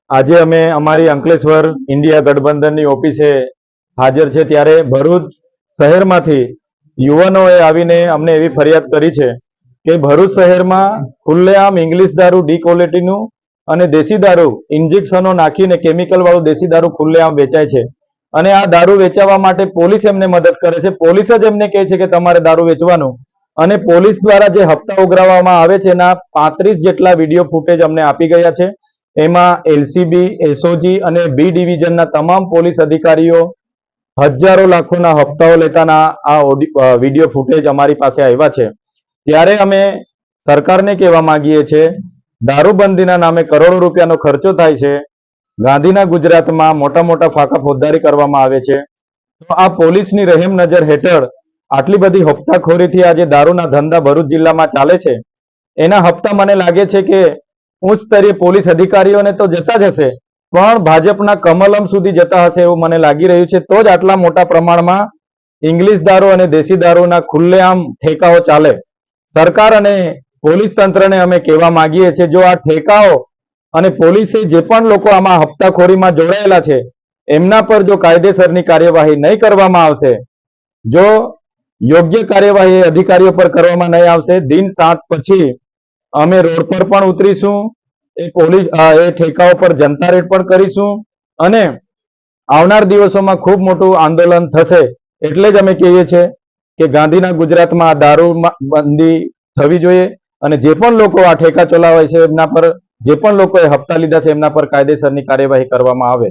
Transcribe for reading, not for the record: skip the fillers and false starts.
આજે અમે અમારી અંકલેશ્વર ઇન્ડિયા ગઠબંધનની ઓફિસે હાજર છે ત્યારે ભરૂચ શહેરમાંથી યુવાનોએ આવીને અમને એવી ફરિયાદ કરી છે કે ભરૂચ શહેરમાં ખુલ્લેઆમ ઇંગ્લિશ દારૂ ડી ક્વોલિટીનું અને દેશી દારૂ ઇન્જેક્શનો નાખીને કેમિકલ વાળું દેશી દારૂ ખુલ્લેઆમ વેચાય છે અને આ દારૂ વેચાવા માટે પોલીસ એમને મદદ કરે છે. પોલીસ જ એમને કહે છે કે તમારે દારૂ વેચવાનું અને પોલીસ દ્વારા જે હપ્તા ઉઘરાવવામાં આવે છે એના 35 જેટલા વિડીયો ફૂટેજ અમને આપી ગયા છે. એમાં એલસીબી, એસઓજી અને બી ડિવિઝનના તમામ પોલીસ અધિકારીઓ હજારો લાખોના હપ્તાઓ લેતાના આ વિડીયો ફૂટેજ અમારી પાસે આવ્યા છે. ત્યારે અમે સરકારને કહેવા માંગીએ છીએ, દારૂબંધીના નામે કરોડો રૂપિયાનો ખર્ચો થાય છે. ગાંધીના ગુજરાતમાં મોટા મોટા ફાંકા ફોજદારી કરવામાં આવે છે. તો આ પોલીસની રહેમ નજર હેઠળ આટલી બધી હપ્તાખોરીથી આ જે દારૂના ધંધા ભરૂચ જિલ્લામાં ચાલે છે એના હપ્તા મને લાગે છે કે ઉચ્ચ સ્તરીય પોલીસ અધિકારીઓને તો જતા જ હશે, પણ ભાજપના કમલમ સુધી જતા હશે એવું મને લાગી રહ્યું છે. તો જ આટલા મોટા પ્રમાણમાં ઇંગ્લિશ દારૂ અને દેશી દારૂના ખુલ્લેઆમ ઠેકાઓ ચાલે. સરકાર અને પોલીસ તંત્રને અમે કહેવા માંગીએ છીએ, જો આ ઠેકાઓ અને પોલીસે જે પણ લોકો આમાં હપ્તાખોરીમાં જોડાયેલા છે એમના પર જો કાયદેસરની કાર્યવાહી નહીં કરવામાં આવશે, જો યોગ્ય કાર્યવાહી અધિકારીઓ પર કરવામાં નહીં આવશે, દિન 7 પછી અમે રોડ પર પણ ઉતરીશું, એ ઠેકાઓ પર જનતા રેડ પણ કરીશું અને આવનાર દિવસોમાં ખૂબ મોટું આંદોલન થશે. એટલે જ અમે કહીએ છીએ કે ગાંધીના ગુજરાતમાં આ દારૂબંધી થવી જોઈએ અને જે પણ લોકો આ ઠેકા ચલાવે છે એમના પર, જે પણ લોકોએ હપ્તા લીધા છે એમના પર કાયદેસરની કાર્યવાહી કરવામાં આવે.